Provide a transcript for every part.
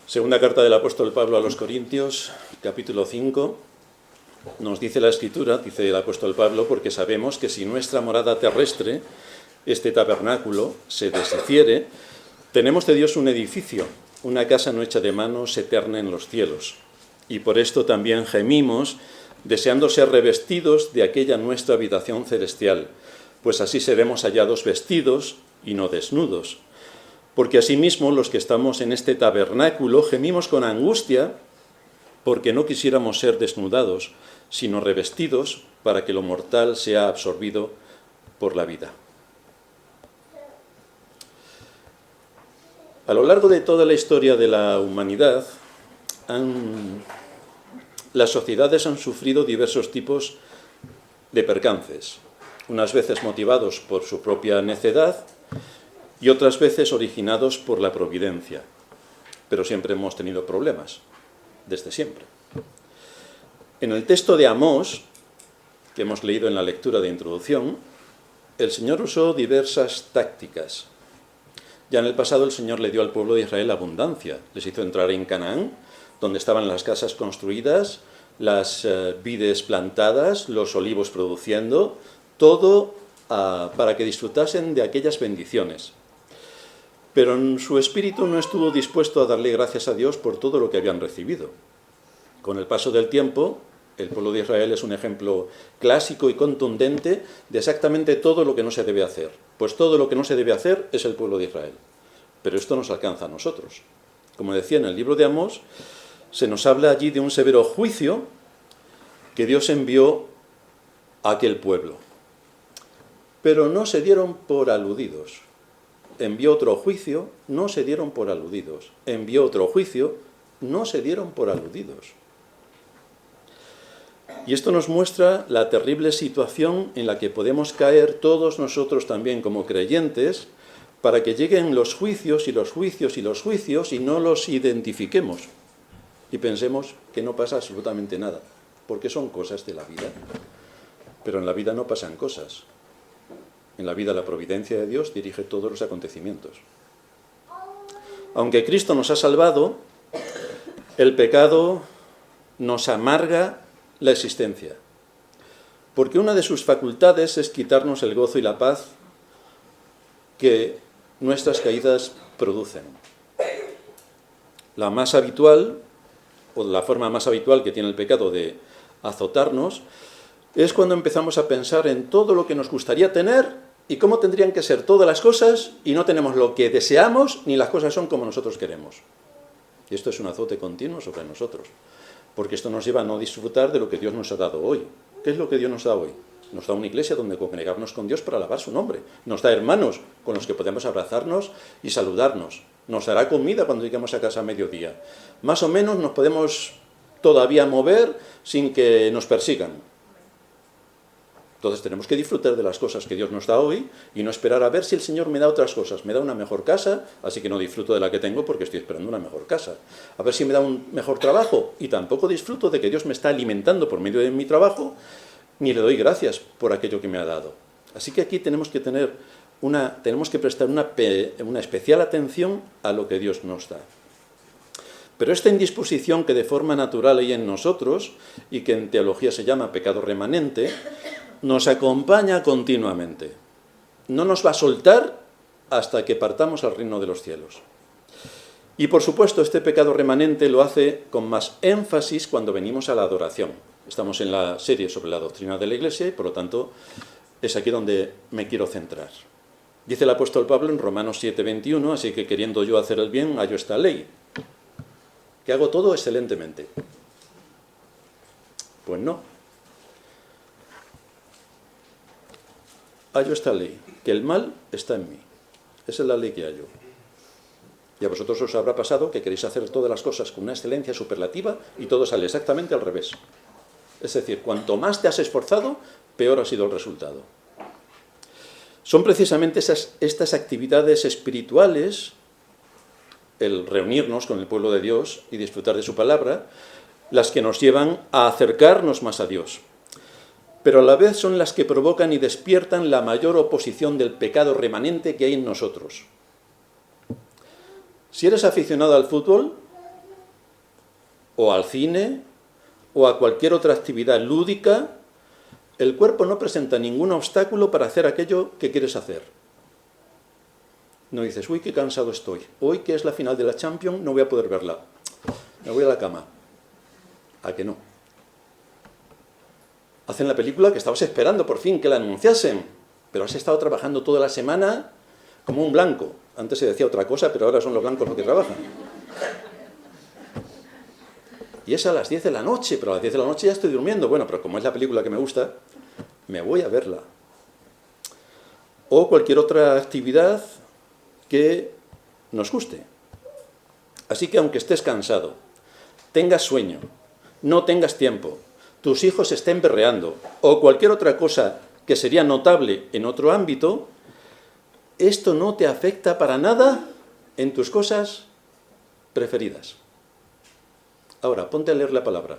Segunda carta del apóstol Pablo a los Corintios, capítulo 5, nos dice la Escritura, dice el apóstol Pablo, porque sabemos que si nuestra morada terrestre, este tabernáculo, se deshiciere, tenemos de Dios un edificio, una casa no hecha de manos, eterna en los cielos. Y por esto también gemimos, deseando ser revestidos de aquella nuestra habitación celestial, pues así seremos hallados vestidos y no desnudos. Porque asimismo los que estamos en este tabernáculo gemimos con angustia, porque no quisiéramos ser desnudados, sino revestidos para que lo mortal sea absorbido por la vida. A lo largo de toda la historia de la humanidad, las sociedades han sufrido diversos tipos de percances, unas veces motivados por su propia necedad y otras veces originados por la providencia. Pero siempre hemos tenido problemas, desde siempre. En el texto de Amós, que hemos leído en la lectura de introducción, el Señor usó diversas tácticas. Ya en el pasado el Señor le dio al pueblo de Israel abundancia. Les hizo entrar en Canaán, donde estaban las casas construidas, las vides plantadas, los olivos produciendo, todo para que disfrutasen de aquellas bendiciones. Pero en su espíritu no estuvo dispuesto a darle gracias a Dios por todo lo que habían recibido. Con el paso del tiempo, el pueblo de Israel es un ejemplo clásico y contundente de exactamente todo lo que no se debe hacer. Pues todo lo que no se debe hacer es el pueblo de Israel. Pero esto nos alcanza a nosotros. Como decía en el libro de Amós, se nos habla allí de un severo juicio que Dios envió a aquel pueblo. Pero no se dieron por aludidos. Envió otro juicio, no se dieron por aludidos. Envió otro juicio, no se dieron por aludidos. Y esto nos muestra la terrible situación en la que podemos caer todos nosotros también como creyentes, para que lleguen los juicios y los juicios y los juicios y no los identifiquemos. Y pensemos que no pasa absolutamente nada, porque son cosas de la vida. Pero en la vida no pasan cosas. En la vida la providencia de Dios dirige todos los acontecimientos. Aunque Cristo nos ha salvado, el pecado nos amarga la existencia. Porque una de sus facultades es quitarnos el gozo y la paz que nuestras caídas producen. La más habitual, o la forma más habitual que tiene el pecado de azotarnos, es cuando empezamos a pensar en todo lo que nos gustaría tener y cómo tendrían que ser todas las cosas y no tenemos lo que deseamos ni las cosas son como nosotros queremos. Y esto es un azote continuo sobre nosotros, porque esto nos lleva a no disfrutar de lo que Dios nos ha dado hoy. ¿Qué es lo que Dios nos da hoy? Nos da una iglesia donde congregarnos con Dios para alabar su nombre. Nos da hermanos con los que podemos abrazarnos y saludarnos. Nos dará comida cuando lleguemos a casa a mediodía. Más o menos nos podemos todavía mover sin que nos persigan. Entonces tenemos que disfrutar de las cosas que Dios nos da hoy y no esperar a ver si el Señor me da otras cosas. Me da una mejor casa, así que no disfruto de la que tengo porque estoy esperando una mejor casa. A ver si me da un mejor trabajo y tampoco disfruto de que Dios me está alimentando por medio de mi trabajo, ni le doy gracias por aquello que me ha dado. Así que aquí tenemos que prestar una especial atención a lo que Dios nos da. Pero esta indisposición que de forma natural hay en nosotros y que en teología se llama pecado remanente, nos acompaña continuamente. No nos va a soltar hasta que partamos al reino de los cielos. Y por supuesto, este pecado remanente lo hace con más énfasis cuando venimos a la adoración. Estamos en la serie sobre la doctrina de la Iglesia y por lo tanto es aquí donde me quiero centrar. Dice el apóstol Pablo en Romanos 7:21, así que queriendo yo hacer el bien, hallo esta ley, que hago todo excelentemente. Pues no. Hallo esta ley, que el mal está en mí. Esa es la ley que hallo. Y a vosotros os habrá pasado que queréis hacer todas las cosas con una excelencia superlativa y todo sale exactamente al revés. Es decir, cuanto más te has esforzado, peor ha sido el resultado. Son precisamente estas actividades espirituales, el reunirnos con el pueblo de Dios y disfrutar de su palabra, las que nos llevan a acercarnos más a Dios. Pero a la vez son las que provocan y despiertan la mayor oposición del pecado remanente que hay en nosotros. Si eres aficionado al fútbol, o al cine, o a cualquier otra actividad lúdica, el cuerpo no presenta ningún obstáculo para hacer aquello que quieres hacer. No dices, uy, qué cansado estoy, hoy que es la final de la Champions no voy a poder verla, me voy a la cama. ¿A que no? Hacen la película que estabas esperando por fin que la anunciasen, pero has estado trabajando toda la semana como un blanco. Antes se decía otra cosa, pero ahora son los blancos los que trabajan. Y es a las 10 de la noche, pero a las 10 de la noche ya estoy durmiendo. Bueno, pero como es la película que me gusta, me voy a verla. O cualquier otra actividad que nos guste. Así que aunque estés cansado, tengas sueño, no tengas tiempo, tus hijos estén berreando, o cualquier otra cosa que sería notable en otro ámbito, esto no te afecta para nada en tus cosas preferidas. Ahora, ponte a leer la palabra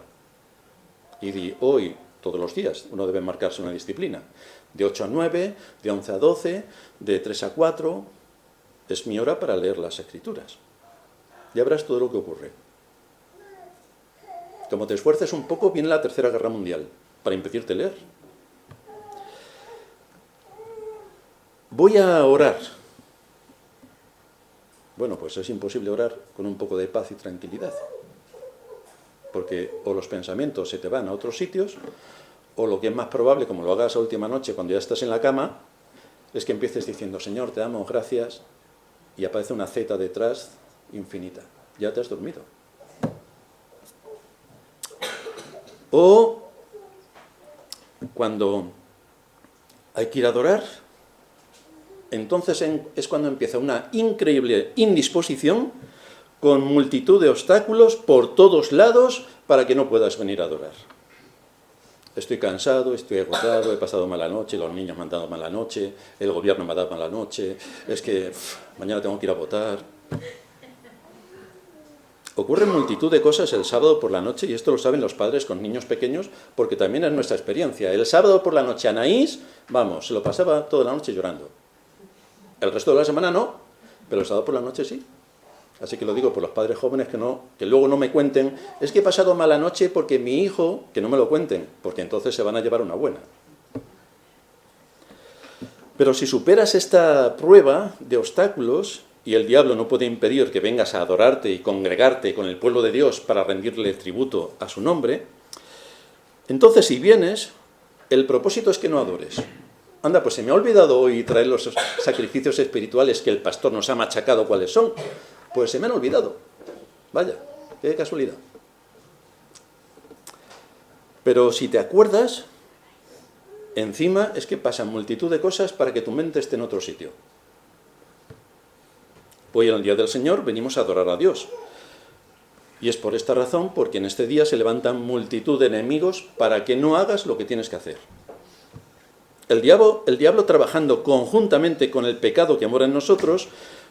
y di, hoy, todos los días, uno debe marcarse una disciplina. De 8 a 9, de 11 a 12, de 3 a 4, es mi hora para leer las Escrituras. Ya verás todo lo que ocurre. Como te esfuerces un poco, viene la Tercera Guerra Mundial, para impedirte leer. Voy a orar. Bueno, pues es imposible orar con un poco de paz y tranquilidad. Porque o los pensamientos se te van a otros sitios, o lo que es más probable, como lo hagas a última noche cuando ya estás en la cama, es que empieces diciendo, Señor, te amo, gracias, y aparece una Z detrás infinita. Ya te has dormido. O cuando hay que ir a adorar, entonces es cuando empieza una increíble indisposición con multitud de obstáculos por todos lados para que no puedas venir a adorar. Estoy cansado, estoy agotado, he pasado mala noche, los niños me han dado mala noche, el gobierno me ha dado mala noche, es que mañana tengo que ir a votar. Ocurren multitud de cosas el sábado por la noche, y esto lo saben los padres con niños pequeños, porque también es nuestra experiencia. El sábado por la noche Anaís, vamos, se lo pasaba toda la noche llorando. El resto de la semana no, pero el sábado por la noche sí. Así que lo digo por los padres jóvenes que luego no me cuenten, es que he pasado mala noche porque mi hijo, que no me lo cuenten, porque entonces se van a llevar una buena. Pero si superas esta prueba de obstáculos, y el diablo no puede impedir que vengas a adorarte y congregarte con el pueblo de Dios para rendirle tributo a su nombre, entonces si vienes, el propósito es que no adores. Anda, pues se me ha olvidado hoy traer los sacrificios espirituales que el pastor nos ha machacado cuáles son. Pues se me han olvidado. Vaya, qué casualidad. Pero si te acuerdas, encima es que pasan multitud de cosas para que tu mente esté en otro sitio. Hoy en el Día del Señor venimos a adorar a Dios. Y es por esta razón porque en este día se levantan multitud de enemigos para que no hagas lo que tienes que hacer. El diablo trabajando conjuntamente con el pecado que mora en nosotros,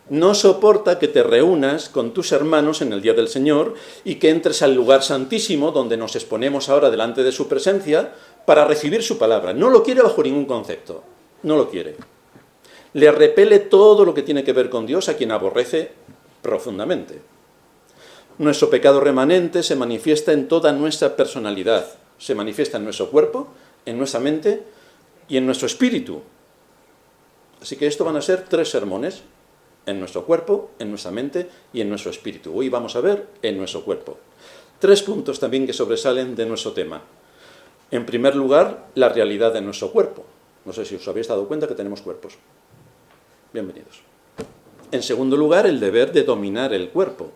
no soporta que te reúnas con tus hermanos en el Día del Señor y que entres al lugar santísimo donde nos exponemos ahora delante de su presencia para recibir su palabra. No lo quiere bajo ningún concepto, no lo quiere. Le repele todo lo que tiene que ver con Dios, a quien aborrece profundamente. Nuestro pecado remanente se manifiesta en toda nuestra personalidad, se manifiesta en nuestro cuerpo, en nuestra mente y en nuestro espíritu. Así que esto van a ser 3 sermones, en nuestro cuerpo, en nuestra mente y en nuestro espíritu. Hoy vamos a ver en nuestro cuerpo. 3 puntos también que sobresalen de nuestro tema. En primer lugar, la realidad de nuestro cuerpo. No sé si os habéis dado cuenta que tenemos cuerpos. Bienvenidos. En segundo lugar, el deber de dominar el cuerpo.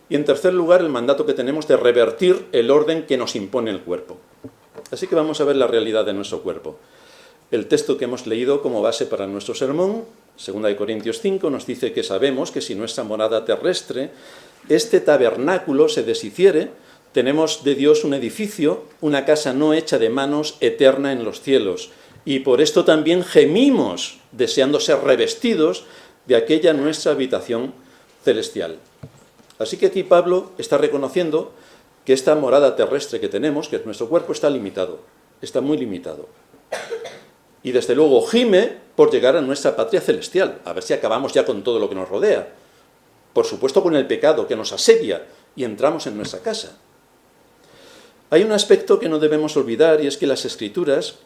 Y en tercer lugar, el mandato que tenemos de revertir el orden que nos impone el cuerpo. Así que vamos a ver la realidad de nuestro cuerpo. El texto que hemos leído como base para nuestro sermón, 2 Corintios 5, nos dice que sabemos que si nuestra morada terrestre, este tabernáculo se deshiciere, tenemos de Dios un edificio, una casa no hecha de manos, eterna en los cielos. Y por esto también gemimos, deseando ser revestidos de aquella nuestra habitación celestial. Así que aquí Pablo está reconociendo que esta morada terrestre que tenemos, que es nuestro cuerpo, está limitado, está muy limitado. Y desde luego gime por llegar a nuestra patria celestial, a ver si acabamos ya con todo lo que nos rodea. Por supuesto con el pecado que nos asedia y entramos en nuestra casa. Hay un aspecto que no debemos olvidar, y es que las Escrituras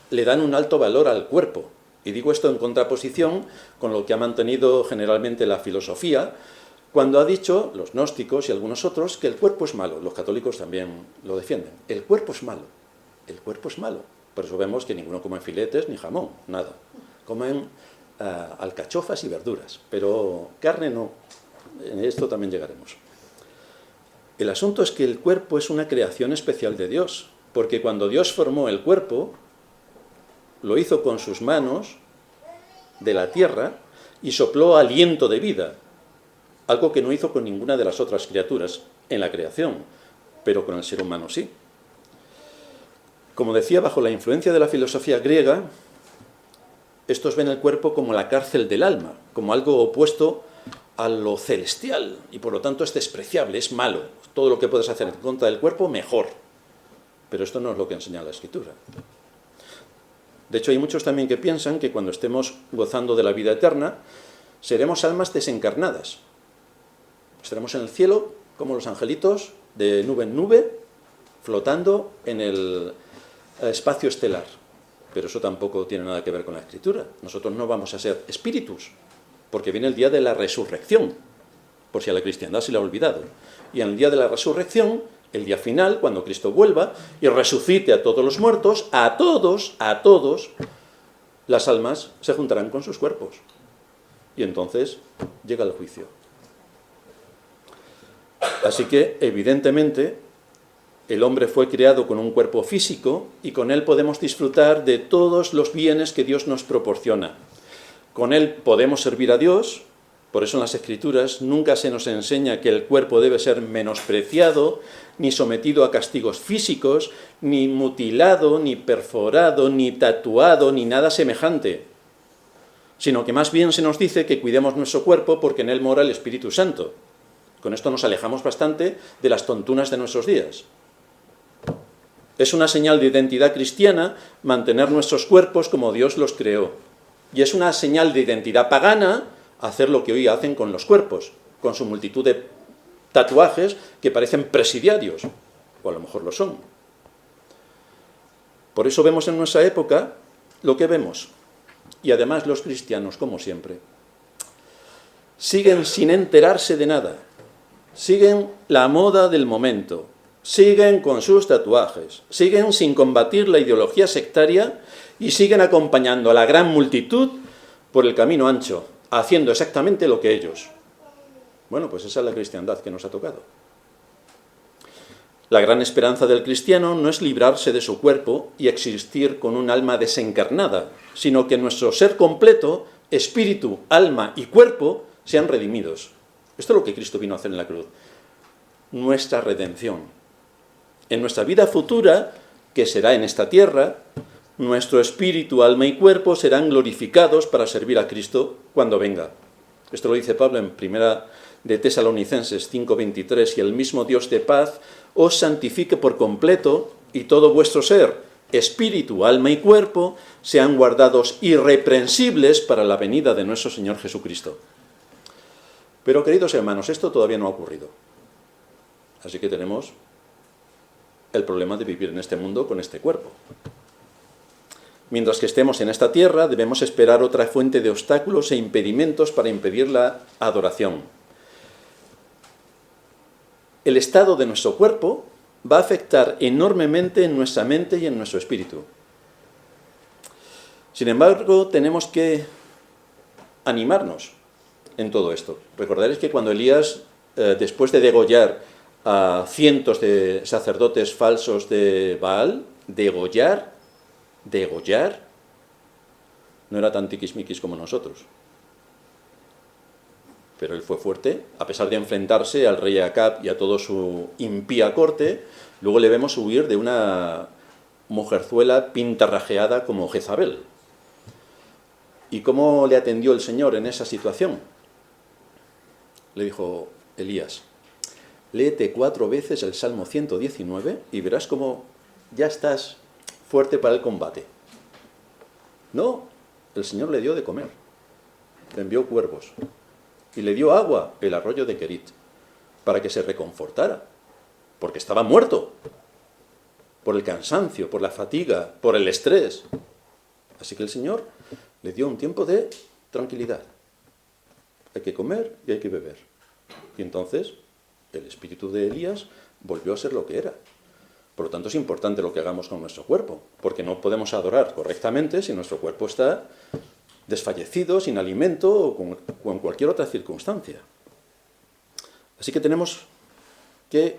le dan un alto valor al cuerpo. Y digo esto en contraposición con lo que ha mantenido generalmente la filosofía, cuando ha dicho, los gnósticos y algunos otros, que el cuerpo es malo. Los católicos también lo defienden. El cuerpo es malo. El cuerpo es malo. Por eso vemos que ninguno come filetes ni jamón, nada. Comen alcachofas y verduras, pero carne no. En esto también llegaremos. El asunto es que el cuerpo es una creación especial de Dios, porque cuando Dios formó el cuerpo, lo hizo con sus manos de la tierra y sopló aliento de vida, algo que no hizo con ninguna de las otras criaturas en la creación, pero con el ser humano sí. Como decía, bajo la influencia de la filosofía griega, estos ven el cuerpo como la cárcel del alma, como algo opuesto a lo celestial, y por lo tanto es despreciable, es malo. Todo lo que puedes hacer en contra del cuerpo, mejor. Pero esto no es lo que enseña la Escritura. De hecho, hay muchos también que piensan que cuando estemos gozando de la vida eterna, seremos almas desencarnadas. Estaremos en el cielo, como los angelitos, de nube en nube, flotando en el espacio estelar. Pero eso tampoco tiene nada que ver con la Escritura. Nosotros no vamos a ser espíritus, porque viene el día de la resurrección, por si a la cristiandad se le ha olvidado. Y en el día de la resurrección, el día final, cuando Cristo vuelva y resucite a todos los muertos, a todos, las almas se juntarán con sus cuerpos. Y entonces llega el juicio. Así que, evidentemente, el hombre fue creado con un cuerpo físico y con él podemos disfrutar de todos los bienes que Dios nos proporciona. Con él podemos servir a Dios. Por eso en las Escrituras nunca se nos enseña que el cuerpo debe ser menospreciado, ni sometido a castigos físicos, ni mutilado, ni perforado, ni tatuado, ni nada semejante. Sino que más bien se nos dice que cuidemos nuestro cuerpo porque en él mora el Espíritu Santo. Con esto nos alejamos bastante de las tontunas de nuestros días. Es una señal de identidad cristiana mantener nuestros cuerpos como Dios los creó. Y es una señal de identidad pagana hacer lo que hoy hacen con los cuerpos, con su multitud de tatuajes que parecen presidiarios, o a lo mejor lo son. Por eso vemos en nuestra época lo que vemos. Y además los cristianos, como siempre, siguen sin enterarse de nada. Siguen la moda del momento, siguen con sus tatuajes, siguen sin combatir la ideología sectaria y siguen acompañando a la gran multitud por el camino ancho, haciendo exactamente lo que ellos. Bueno, pues esa es la cristiandad que nos ha tocado. La gran esperanza del cristiano no es librarse de su cuerpo y existir con un alma desencarnada, sino que nuestro ser completo, espíritu, alma y cuerpo, sean redimidos. Esto es lo que Cristo vino a hacer en la cruz. Nuestra redención. En nuestra vida futura, que será en esta tierra, nuestro espíritu, alma y cuerpo serán glorificados para servir a Cristo cuando venga. Esto lo dice Pablo en Primera de Tesalonicenses 5:23, y el mismo Dios de paz os santifique por completo y todo vuestro ser, espíritu, alma y cuerpo, sean guardados irreprensibles para la venida de nuestro Señor Jesucristo. Pero, queridos hermanos, esto todavía no ha ocurrido. Así que tenemos el problema de vivir en este mundo con este cuerpo. Mientras que estemos en esta tierra, debemos esperar otra fuente de obstáculos e impedimentos para impedir la adoración. El estado de nuestro cuerpo va a afectar enormemente en nuestra mente y en nuestro espíritu. Sin embargo, tenemos que animarnos en todo esto. Recordaréis que cuando Elías, después de degollar a cientos de sacerdotes falsos de Baal, degollar, no era tan tiquismiquis como nosotros. Pero él fue fuerte, a pesar de enfrentarse al rey Acab y a todo su impía corte. Luego le vemos huir de una mujerzuela pintarrajeada como Jezabel. ¿Y cómo le atendió el Señor en esa situación? Le dijo: Elías, léete 4 veces el Salmo 119 y verás cómo ya estás fuerte para el combate. No, el Señor le dio de comer, le envió cuervos y le dio agua, el arroyo de Querit, para que se reconfortara, porque estaba muerto. por el cansancio, por la fatiga, por el estrés. Así que el Señor le dio un tiempo de tranquilidad. Hay que comer y hay que beber. Y entonces el espíritu de Elías volvió a ser lo que era. Por lo tanto, es importante lo que hagamos con nuestro cuerpo, porque no podemos adorar correctamente si nuestro cuerpo está desfallecido, sin alimento o en cualquier otra circunstancia. Así que tenemos que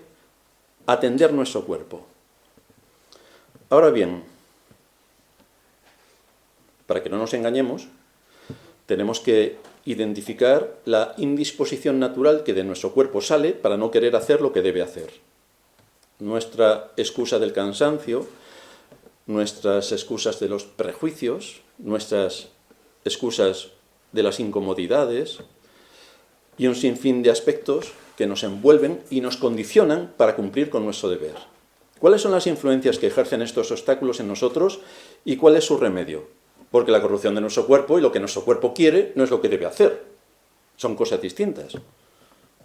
atender nuestro cuerpo. Ahora bien, para que no nos engañemos, tenemos que identificar la indisposición natural que de nuestro cuerpo sale para no querer hacer lo que debe hacer. Nuestra excusa del cansancio, nuestras excusas de los prejuicios, nuestras excusas de las incomodidades y un sinfín de aspectos que nos envuelven y nos condicionan para cumplir con nuestro deber. ¿Cuáles son las influencias que ejercen estos obstáculos en nosotros y cuál es su remedio? Porque la corrupción de nuestro cuerpo y lo que nuestro cuerpo quiere no es lo que debe hacer. Son cosas distintas.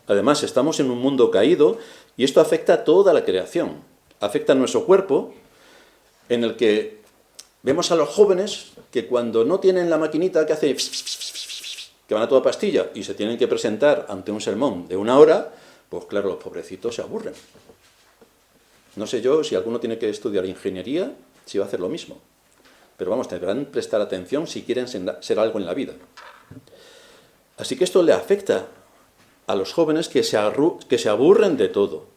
Además, estamos en un mundo caído y esto afecta a toda la creación. Afecta a nuestro cuerpo, en el que vemos a los jóvenes que cuando no tienen la maquinita que hace que van a toda pastilla y se tienen que presentar ante un sermón de 1 hora, pues claro, los pobrecitos se aburren. No sé yo si alguno tiene que estudiar ingeniería, si va a hacer lo mismo. Pero vamos, deberán prestar atención si quieren ser algo en la vida. Así que esto le afecta a los jóvenes que se aburren de todo.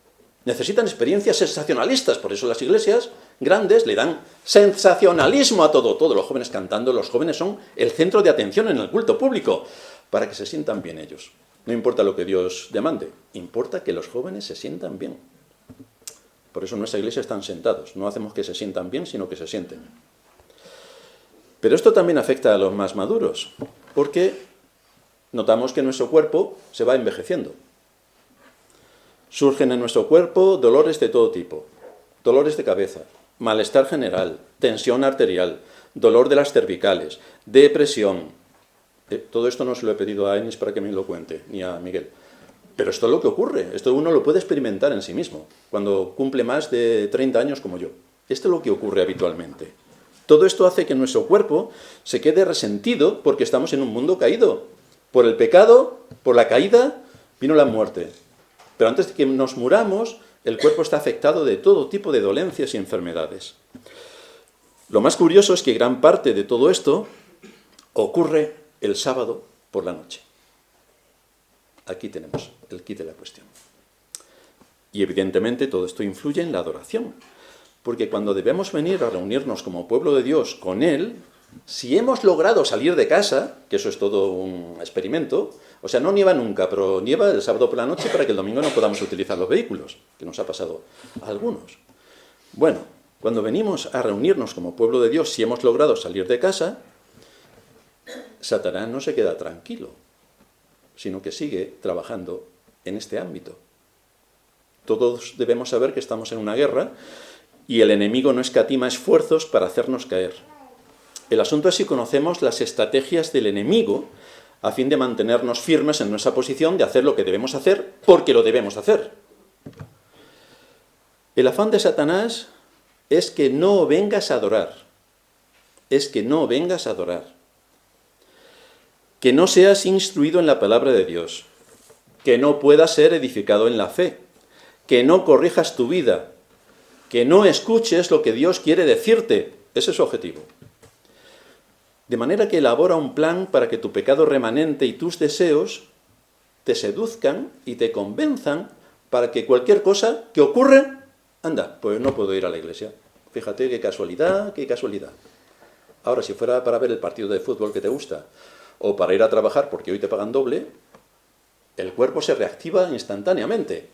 Necesitan experiencias sensacionalistas, por eso las iglesias grandes le dan sensacionalismo a todo. Todos los jóvenes cantando, los jóvenes son el centro de atención en el culto público, para que se sientan bien ellos. No importa lo que Dios demande, importa que los jóvenes se sientan bien. Por eso en nuestra iglesia están sentados, no hacemos que se sientan bien, sino que se sienten. Pero esto también afecta a los más maduros, porque notamos que nuestro cuerpo se va envejeciendo. Surgen en nuestro cuerpo dolores de todo tipo, dolores de cabeza, malestar general, tensión arterial, dolor de las cervicales, depresión. Todo esto no se lo he pedido a Enis para que me lo cuente, ni a Miguel. Pero esto es lo que ocurre, esto uno lo puede experimentar en sí mismo, cuando cumple más de 30 años como yo. Esto es lo que ocurre habitualmente. Todo esto hace que nuestro cuerpo se quede resentido porque estamos en un mundo caído. Por el pecado, por la caída, vino la muerte. Pero antes de que nos muramos, el cuerpo está afectado de todo tipo de dolencias y enfermedades. Lo más curioso es que gran parte de todo esto ocurre el sábado por la noche. Aquí tenemos el quid de la cuestión. Y evidentemente todo esto influye en la adoración. Porque cuando debemos venir a reunirnos como pueblo de Dios con Él, si hemos logrado salir de casa, que eso es todo un experimento, o sea, no nieva nunca, pero nieva el sábado por la noche para que el domingo no podamos utilizar los vehículos, que nos ha pasado a algunos. Bueno, cuando venimos a reunirnos como pueblo de Dios, si hemos logrado salir de casa, Satanás no se queda tranquilo, sino que sigue trabajando en este ámbito. Todos debemos saber que estamos en una guerra y el enemigo no escatima esfuerzos para hacernos caer. El asunto es si conocemos las estrategias del enemigo a fin de mantenernos firmes en nuestra posición de hacer lo que debemos hacer porque lo debemos hacer. El afán de Satanás es que no vengas a adorar. Es que no vengas a adorar. Que no seas instruido en la palabra de Dios. Que no puedas ser edificado en la fe. Que no corrijas tu vida. Que no escuches lo que Dios quiere decirte. Ese es su objetivo. De manera que elabora un plan para que tu pecado remanente y tus deseos te seduzcan y te convenzan para que cualquier cosa que ocurre, anda, pues no puedo ir a la iglesia. Fíjate qué casualidad, qué casualidad. Ahora, si fuera para ver el partido de fútbol que te gusta, o para ir a trabajar porque hoy te pagan doble, el cuerpo se reactiva instantáneamente.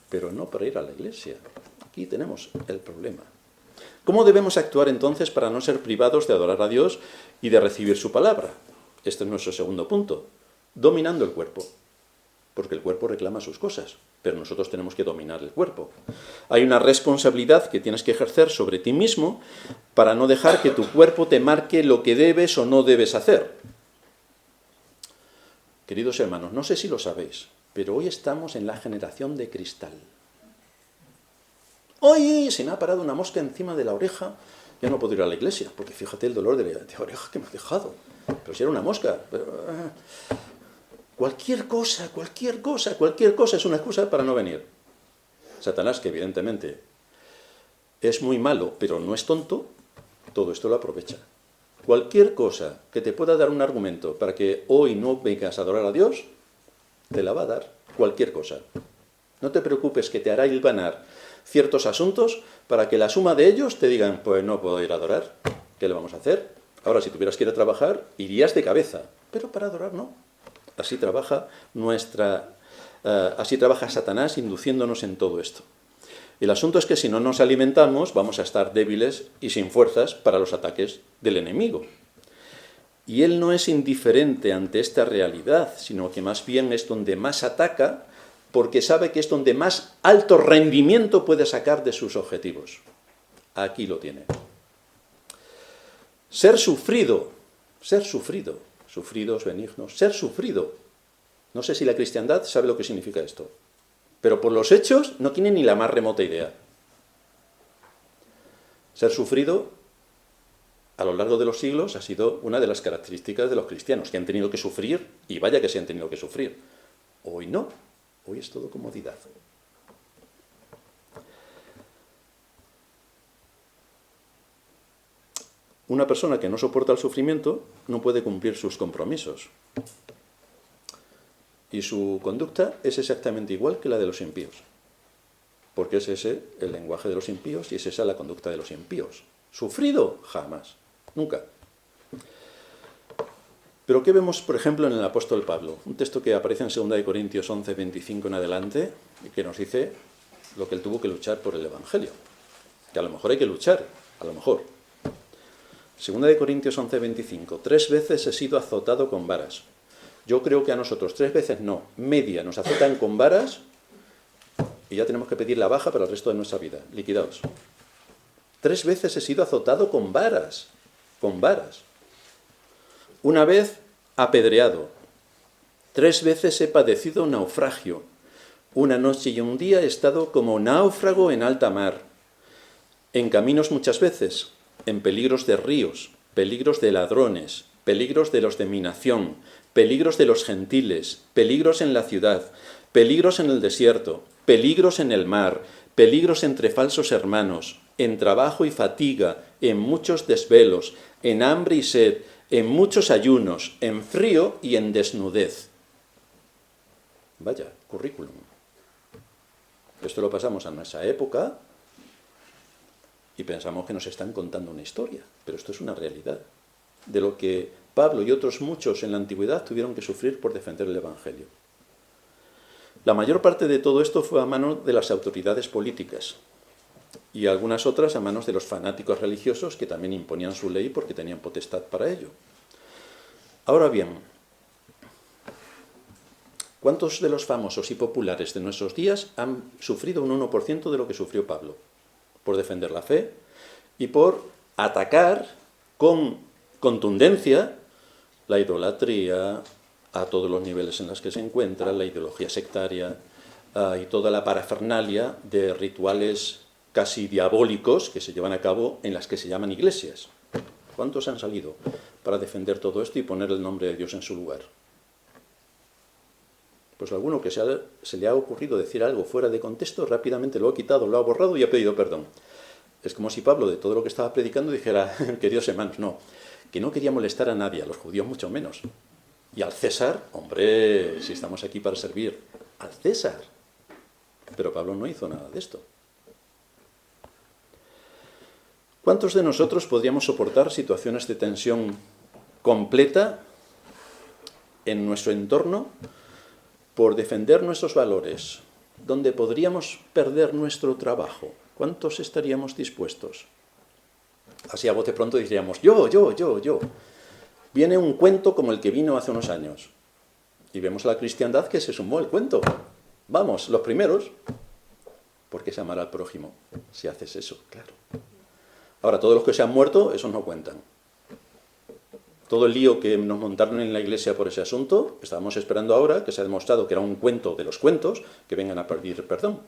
Pero no para ir a la iglesia. Aquí tenemos el problema. ¿Cómo debemos actuar entonces para no ser privados de adorar a Dios y de recibir su palabra? Este es nuestro segundo punto. Dominando el cuerpo. Porque el cuerpo reclama sus cosas, pero nosotros tenemos que dominar el cuerpo. Hay una responsabilidad que tienes que ejercer sobre ti mismo para no dejar que tu cuerpo te marque lo que debes o no debes hacer. Queridos hermanos, no sé si lo sabéis, pero hoy estamos en la generación de cristal. Hoy se me ha parado una mosca encima de la oreja, ya no puedo ir a la iglesia, porque fíjate el dolor de oreja que me ha dejado. Pero si era una mosca. Cualquier cosa es una excusa para no venir. Satanás, que evidentemente es muy malo, pero no es tonto, todo esto lo aprovecha. Cualquier cosa que te pueda dar un argumento para que hoy no vengas a adorar a Dios, te la va a dar. Cualquier cosa. No te preocupes que te hará hilvanar ciertos asuntos para que la suma de ellos te digan, pues no puedo ir a adorar. ¿Qué le vamos a hacer? Ahora, si tuvieras que ir a trabajar, irías de cabeza. Pero para adorar no. Así trabaja Satanás induciéndonos en todo esto. El asunto es que si no nos alimentamos, vamos a estar débiles y sin fuerzas para los ataques del enemigo. Y él no es indiferente ante esta realidad, sino que más bien es donde más ataca, porque sabe que es donde más alto rendimiento puede sacar de sus objetivos. Aquí lo tiene. Ser sufridos benignos, ser sufrido. No sé si la cristiandad sabe lo que significa esto, pero por los hechos no tiene ni la más remota idea. Ser sufrido a lo largo de los siglos ha sido una de las características de los cristianos, que han tenido que sufrir, y vaya que se han tenido que sufrir. Hoy no, hoy es todo comodidad. Una persona que no soporta el sufrimiento no puede cumplir sus compromisos. Y su conducta es exactamente igual que la de los impíos. Porque es ese el lenguaje de los impíos y es esa la conducta de los impíos. ¿Sufrido? Jamás. Nunca. Pero ¿qué vemos, por ejemplo, en el apóstol Pablo? Un texto que aparece en 2 Corintios 11, 25 en adelante, y que nos dice lo que él tuvo que luchar por el Evangelio. Que a lo mejor hay que luchar, a lo mejor. 2 Corintios 11, 25. 3 veces he sido azotado con varas. Yo creo que a nosotros 3 veces no, media, nos azotan con varas y ya tenemos que pedir la baja para el resto de nuestra vida. Liquidados. 3 veces he sido azotado con varas. Con varas. Una vez apedreado. 3 veces he padecido naufragio. Una noche y un día he estado como náufrago en alta mar. En caminos muchas veces, en peligros de ríos, peligros de ladrones, peligros de los de mi nación, peligros de los gentiles, peligros en la ciudad, peligros en el desierto, peligros en el mar, peligros entre falsos hermanos, en trabajo y fatiga, en muchos desvelos, en hambre y sed, en muchos ayunos, en frío y en desnudez. Vaya, currículum. Esto lo pasamos a nuestra época y pensamos que nos están contando una historia, pero esto es una realidad de lo que Pablo y otros muchos en la antigüedad tuvieron que sufrir por defender el Evangelio. La mayor parte de todo esto fue a manos de las autoridades políticas y algunas otras a manos de los fanáticos religiosos que también imponían su ley porque tenían potestad para ello. Ahora bien, ¿cuántos de los famosos y populares de nuestros días han sufrido un 1% de lo que sufrió Pablo? Por defender la fe y por atacar con contundencia la idolatría a todos los niveles en los que se encuentra, la ideología sectaria y toda la parafernalia de rituales casi diabólicos que se llevan a cabo en las que se llaman iglesias. ¿Cuántos han salido para defender todo esto y poner el nombre de Dios en su lugar? Pues alguno que se le ha ocurrido decir algo fuera de contexto, rápidamente lo ha quitado, lo ha borrado y ha pedido perdón. Es como si Pablo, de todo lo que estaba predicando, dijera, queridos hermanos, no, que no quería molestar a nadie, a los judíos mucho menos. Y al César, hombre, si estamos aquí para servir al César. Pero Pablo no hizo nada de esto. ¿Cuántos de nosotros podríamos soportar situaciones de tensión completa en nuestro entorno por defender nuestros valores, donde podríamos perder nuestro trabajo? ¿Cuántos estaríamos dispuestos? Así a bote pronto diríamos, yo. Viene un cuento como el que vino hace unos años. Y vemos a la cristiandad que se sumó al cuento. Vamos, los primeros. Porque es amar al prójimo, si haces eso, claro. Ahora, todos los que se han muerto, esos no cuentan. Todo el lío que nos montaron en la iglesia por ese asunto, estábamos esperando ahora, que se ha demostrado que era un cuento de los cuentos, que vengan a pedir perdón.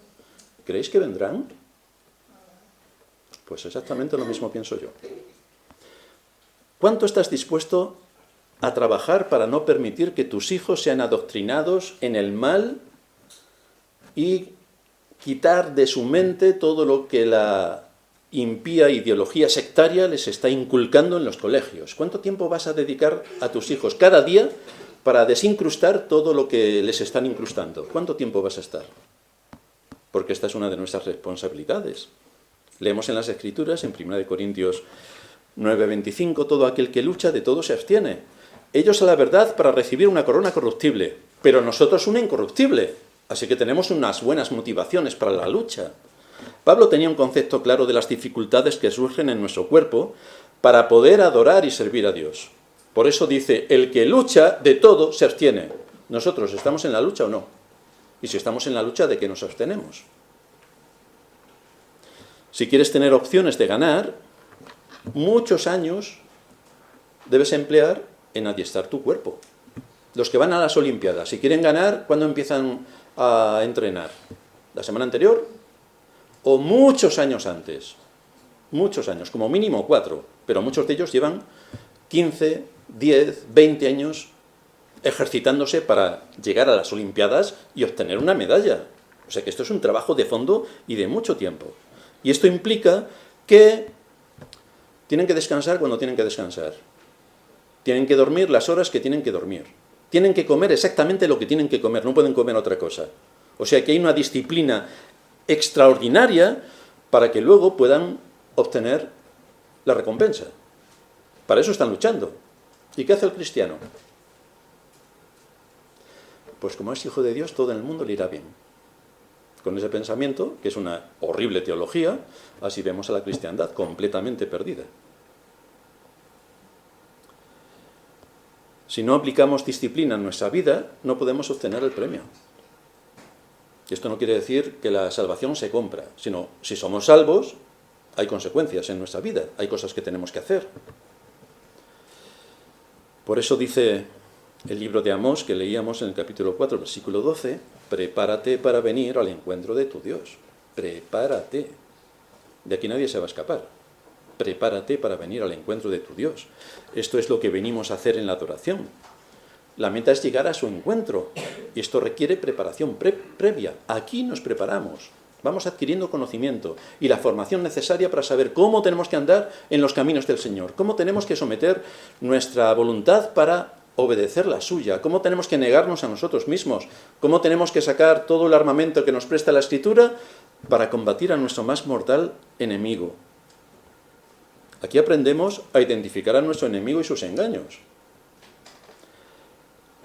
¿Creéis que vendrán? Pues exactamente lo mismo pienso yo. ¿Cuánto estás dispuesto a trabajar para no permitir que tus hijos sean adoctrinados en el mal y quitar de su mente todo lo que la impía ideología sectaria les está inculcando en los colegios? ¿Cuánto tiempo vas a dedicar a tus hijos cada día para desincrustar todo lo que les están incrustando? ¿Cuánto tiempo vas a estar? Porque esta es una de nuestras responsabilidades. Leemos en las Escrituras, en 1 Corintios 9:25, todo aquel que lucha de todo se abstiene. Ellos a la verdad para recibir una corona corruptible, pero nosotros una incorruptible. Así que tenemos unas buenas motivaciones para la lucha. Pablo tenía un concepto claro de las dificultades que surgen en nuestro cuerpo para poder adorar y servir a Dios. Por eso dice, el que lucha de todo se abstiene. ¿Nosotros estamos en la lucha o no? Y si estamos en la lucha, ¿de qué nos abstenemos? Si quieres tener opciones de ganar, muchos años debes emplear en adiestrar tu cuerpo. Los que van a las Olimpiadas, si quieren ganar, ¿cuándo empiezan a entrenar? ¿La semana anterior? ¿O muchos años antes? Muchos años, como mínimo 4, pero muchos de ellos llevan 15, 10, 20 años ejercitándose para llegar a las Olimpiadas y obtener una medalla. O sea que esto es un trabajo de fondo y de mucho tiempo. Y esto implica que tienen que descansar cuando tienen que descansar. Tienen que dormir las horas que tienen que dormir. Tienen que comer exactamente lo que tienen que comer, no pueden comer otra cosa. O sea que hay una disciplina extraordinaria para que luego puedan obtener la recompensa. Para eso están luchando. ¿Y qué hace el cristiano? Pues como es hijo de Dios, todo en el mundo le irá bien. Con ese pensamiento, que es una horrible teología, así vemos a la cristiandad completamente perdida. Si no aplicamos disciplina en nuestra vida, no podemos obtener el premio. Y esto no quiere decir que la salvación se compra, sino si somos salvos, hay consecuencias en nuestra vida, hay cosas que tenemos que hacer. Por eso dice el libro de Amós, que leíamos en el capítulo 4, versículo 12, prepárate para venir al encuentro de tu Dios. Prepárate. De aquí nadie se va a escapar. Prepárate para venir al encuentro de tu Dios. Esto es lo que venimos a hacer en la adoración. La meta es llegar a su encuentro. Y esto requiere preparación previa. Aquí nos preparamos. Vamos adquiriendo conocimiento y la formación necesaria para saber cómo tenemos que andar en los caminos del Señor. Cómo tenemos que someter nuestra voluntad para obedecer la suya, cómo tenemos que negarnos a nosotros mismos, cómo tenemos que sacar todo el armamento que nos presta la Escritura para combatir a nuestro más mortal enemigo. Aquí aprendemos a identificar a nuestro enemigo y sus engaños.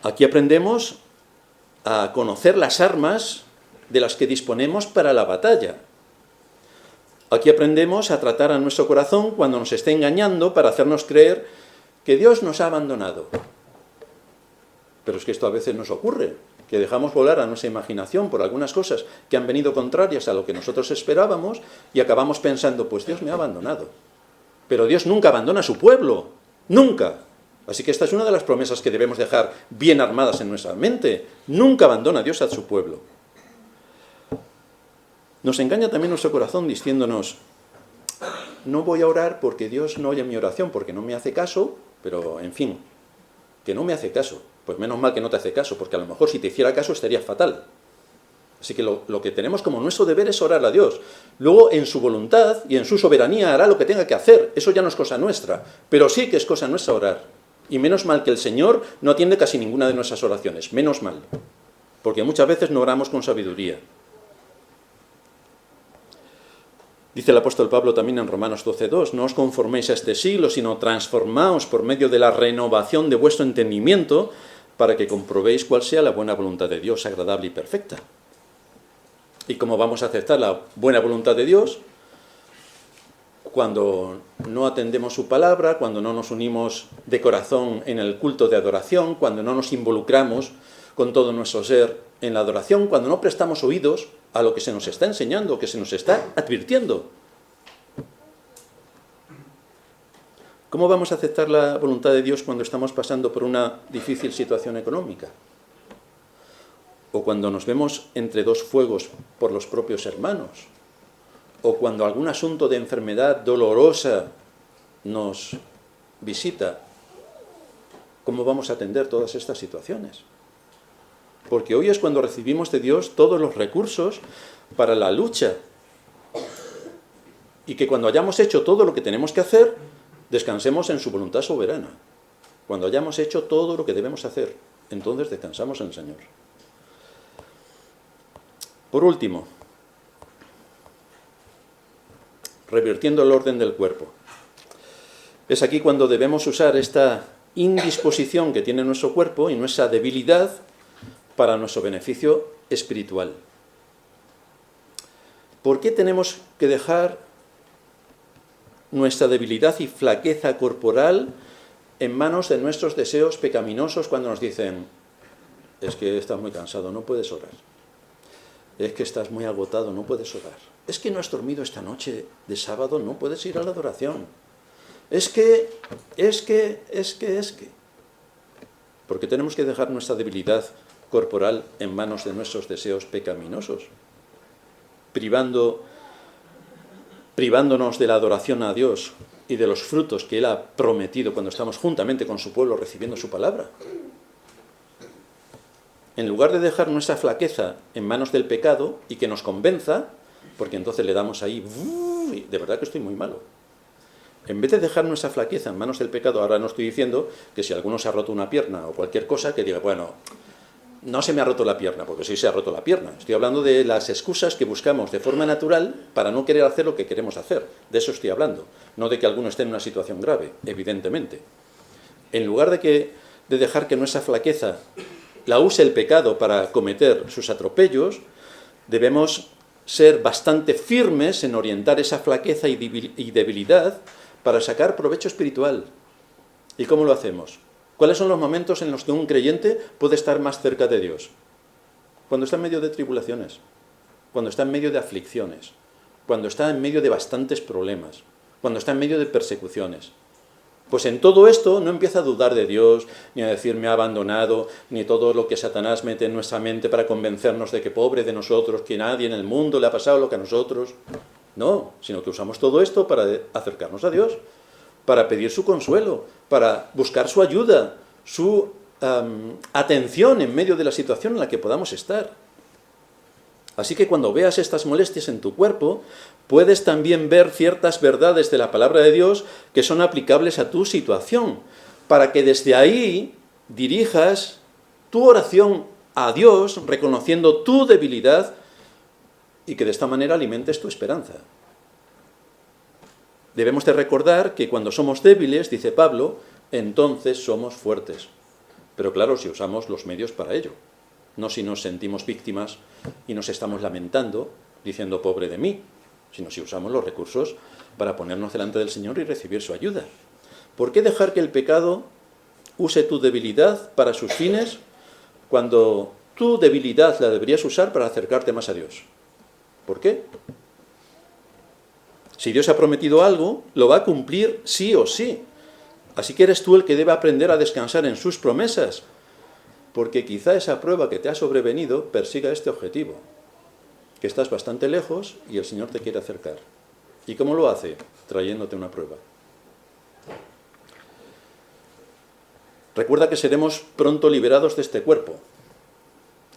Aquí aprendemos a conocer las armas de las que disponemos para la batalla. Aquí aprendemos a tratar a nuestro corazón cuando nos esté engañando para hacernos creer que Dios nos ha abandonado. Pero es que esto a veces nos ocurre, que dejamos volar a nuestra imaginación por algunas cosas que han venido contrarias a lo que nosotros esperábamos y acabamos pensando, pues Dios me ha abandonado. Pero Dios nunca abandona a su pueblo, nunca. Así que esta es una de las promesas que debemos dejar bien armadas en nuestra mente. Nunca abandona Dios a su pueblo. Nos engaña también nuestro corazón diciéndonos, no voy a orar porque Dios no oye mi oración, porque no me hace caso, pero en fin, que no me hace caso. Pues menos mal que no te hace caso, porque a lo mejor si te hiciera caso estaría fatal. Así que lo que tenemos como nuestro deber es orar a Dios. Luego, en su voluntad y en su soberanía hará lo que tenga que hacer. Eso ya no es cosa nuestra, pero sí que es cosa nuestra orar. Y menos mal que el Señor no atiende casi ninguna de nuestras oraciones. Menos mal. Porque muchas veces no oramos con sabiduría. Dice el apóstol Pablo también en Romanos 12:2, no os conforméis a este siglo, sino transformaos por medio de la renovación de vuestro entendimiento, para que comprobéis cuál sea la buena voluntad de Dios, agradable y perfecta. ¿Y cómo vamos a aceptar la buena voluntad de Dios? Cuando no atendemos su palabra, cuando no nos unimos de corazón en el culto de adoración, cuando no nos involucramos con todo nuestro ser en la adoración, cuando no prestamos oídos a lo que se nos está enseñando, que se nos está advirtiendo. ¿Cómo vamos a aceptar la voluntad de Dios cuando estamos pasando por una difícil situación económica? O cuando nos vemos entre dos fuegos por los propios hermanos. o cuando algún asunto de enfermedad dolorosa nos visita, ¿cómo vamos a atender todas estas situaciones? Porque hoy es cuando recibimos de Dios todos los recursos para la lucha. Y que cuando hayamos hecho todo lo que tenemos que hacer, descansemos en su voluntad soberana. Cuando hayamos hecho todo lo que debemos hacer, entonces descansamos en el Señor. Por último, revirtiendo el orden del cuerpo. Es aquí cuando debemos usar esta indisposición que tiene nuestro cuerpo y nuestra debilidad para nuestro beneficio espiritual. ¿Por qué tenemos que dejar nuestra debilidad y flaqueza corporal en manos de nuestros deseos pecaminosos cuando nos dicen: es que estás muy cansado, no puedes orar? Es que estás muy agotado, no puedes orar. Es que no has dormido esta noche de sábado, no puedes ir a la adoración. Es que. ¿Por qué tenemos que dejar nuestra debilidad corporal en manos de nuestros deseos pecaminosos? Privándonos de la adoración a Dios y de los frutos que Él ha prometido cuando estamos juntamente con su pueblo recibiendo su palabra. En lugar de dejar nuestra flaqueza en manos del pecado y que nos convenza, porque entonces le damos ahí, de verdad que estoy muy malo. En vez de dejar nuestra flaqueza en manos del pecado, ahora no estoy diciendo que si alguno se ha roto una pierna o cualquier cosa, que diga, bueno, no se me ha roto la pierna, porque sí se ha roto la pierna. Estoy hablando de las excusas que buscamos de forma natural para no querer hacer lo que queremos hacer. De eso estoy hablando. No de que alguno esté en una situación grave, evidentemente. En lugar de dejar que nuestra flaqueza la use el pecado para cometer sus atropellos, debemos ser bastante firmes en orientar esa flaqueza y debilidad para sacar provecho espiritual. ¿Y cómo lo hacemos? ¿Cuáles son los momentos en los que un creyente puede estar más cerca de Dios? Cuando está en medio de tribulaciones, cuando está en medio de aflicciones, cuando está en medio de bastantes problemas, cuando está en medio de persecuciones. Pues en todo esto no empieza a dudar de Dios, ni a decir me ha abandonado, ni todo lo que Satanás mete en nuestra mente para convencernos de que pobre de nosotros, que nadie en el mundo le ha pasado lo que a nosotros. No, sino que usamos todo esto para acercarnos a Dios, para pedir su consuelo, para buscar su ayuda, su atención en medio de la situación en la que podamos estar. Así que cuando veas estas molestias en tu cuerpo, puedes también ver ciertas verdades de la palabra de Dios que son aplicables a tu situación, para que desde ahí dirijas tu oración a Dios, reconociendo tu debilidad, y que de esta manera alimentes tu esperanza. Debemos de recordar que cuando somos débiles, dice Pablo, entonces somos fuertes. Pero claro, si usamos los medios para ello. No si nos sentimos víctimas y nos estamos lamentando, diciendo pobre de mí, sino si usamos los recursos para ponernos delante del Señor y recibir su ayuda. ¿Por qué dejar que el pecado use tu debilidad para sus fines cuando tu debilidad la deberías usar para acercarte más a Dios? ¿Por qué? Si Dios ha prometido algo, lo va a cumplir sí o sí. Así que eres tú el que debe aprender a descansar en sus promesas, porque quizá esa prueba que te ha sobrevenido persiga este objetivo, que estás bastante lejos y el Señor te quiere acercar. ¿Y cómo lo hace? Trayéndote una prueba. Recuerda que seremos pronto liberados de este cuerpo.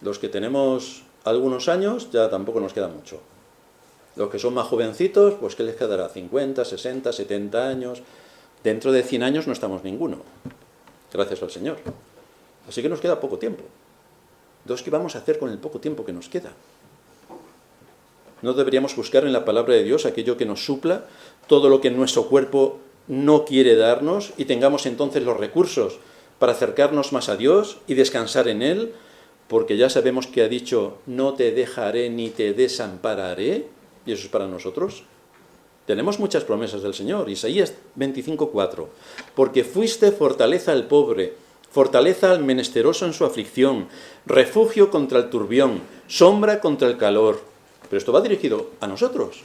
Los que tenemos algunos años ya tampoco nos queda mucho. Los que son más jovencitos, pues ¿qué les quedará? 50, 60, 70 años. Dentro de 100 años no estamos ninguno. Gracias al Señor. Así que nos queda poco tiempo. Entonces, ¿qué vamos a hacer con el poco tiempo que nos queda? ¿No deberíamos buscar en la palabra de Dios aquello que nos supla todo lo que nuestro cuerpo no quiere darnos y tengamos entonces los recursos para acercarnos más a Dios y descansar en Él? Porque ya sabemos que ha dicho, no te dejaré ni te desampararé, y eso es para nosotros. Tenemos muchas promesas del Señor. Isaías 25:4. Porque fuiste fortaleza al pobre, fortaleza al menesteroso en su aflicción, refugio contra el turbión, sombra contra el calor. Pero esto va dirigido a nosotros.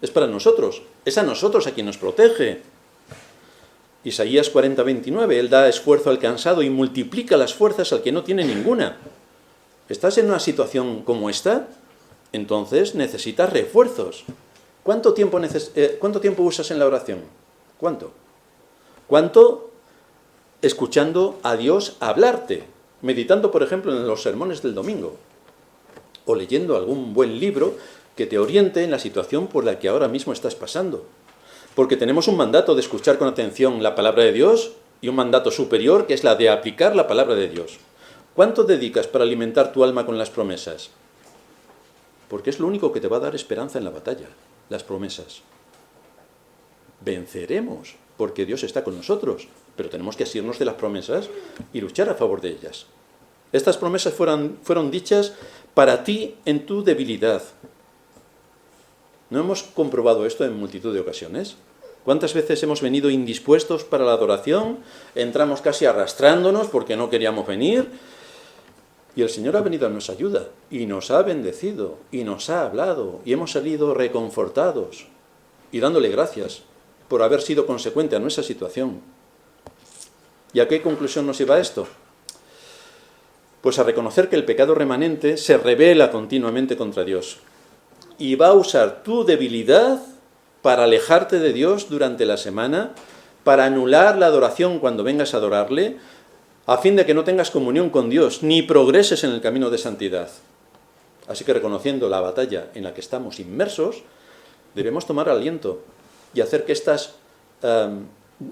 Es para nosotros. Es a nosotros a quien nos protege. Isaías 40:29. Él da esfuerzo al cansado y multiplica las fuerzas al que no tiene ninguna. ¿Estás en una situación como esta? Entonces necesitas refuerzos. ¿Cuánto tiempo usas en la oración? ¿Cuánto? ¿Cuánto escuchando a Dios hablarte? Meditando, por ejemplo, en los sermones del domingo. O leyendo algún buen libro que te oriente en la situación por la que ahora mismo estás pasando. Porque tenemos un mandato de escuchar con atención la palabra de Dios y un mandato superior que es la de aplicar la palabra de Dios. ¿Cuánto dedicas para alimentar tu alma con las promesas? Porque es lo único que te va a dar esperanza en la batalla, las promesas. Venceremos, porque Dios está con nosotros, pero tenemos que asirnos de las promesas y luchar a favor de ellas. Estas promesas fueron dichas para ti en tu debilidad. ¿No hemos comprobado esto en multitud de ocasiones? ¿Cuántas veces hemos venido indispuestos para la adoración? Entramos casi arrastrándonos porque no queríamos venir. Y el Señor ha venido a nuestra ayuda y nos ha bendecido y nos ha hablado y hemos salido reconfortados y dándole gracias por haber sido consecuente a nuestra situación. ¿Y a qué conclusión nos lleva esto? Pues a reconocer que el pecado remanente se rebela continuamente contra Dios y va a usar tu debilidad para alejarte de Dios durante la semana, para anular la adoración cuando vengas a adorarle, a fin de que no tengas comunión con Dios, ni progreses en el camino de santidad. Así que reconociendo la batalla en la que estamos inmersos, debemos tomar aliento y hacer que estas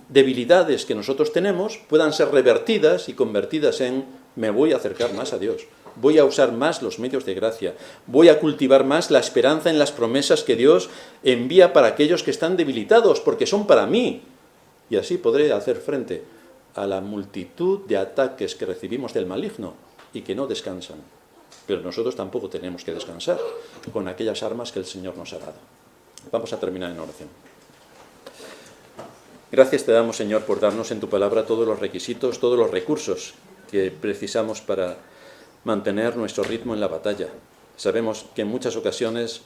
debilidades que nosotros tenemos puedan ser revertidas y convertidas en me voy a acercar más a Dios, voy a usar más los medios de gracia, voy a cultivar más la esperanza en las promesas que Dios envía para aquellos que están debilitados, porque son para mí. Y así podré hacer frente a la multitud de ataques que recibimos del maligno y que no descansan. Pero nosotros tampoco tenemos que descansar con aquellas armas que el Señor nos ha dado. Vamos a terminar en oración. Gracias te damos, Señor, por darnos en tu palabra todos los requisitos, todos los recursos que precisamos para mantener nuestro ritmo en la batalla. Sabemos que en muchas ocasiones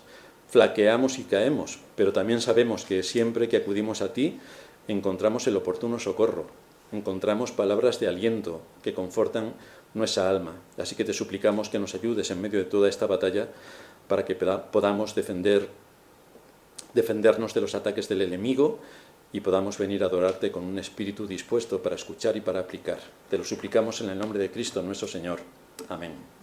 flaqueamos y caemos, pero también sabemos que siempre que acudimos a ti encontramos el oportuno socorro, encontramos palabras de aliento que confortan nuestra alma. Así que te suplicamos que nos ayudes en medio de toda esta batalla para que podamos defendernos de los ataques del enemigo y podamos venir a adorarte con un espíritu dispuesto para escuchar y para aplicar. Te lo suplicamos en el nombre de Cristo nuestro Señor. Amén.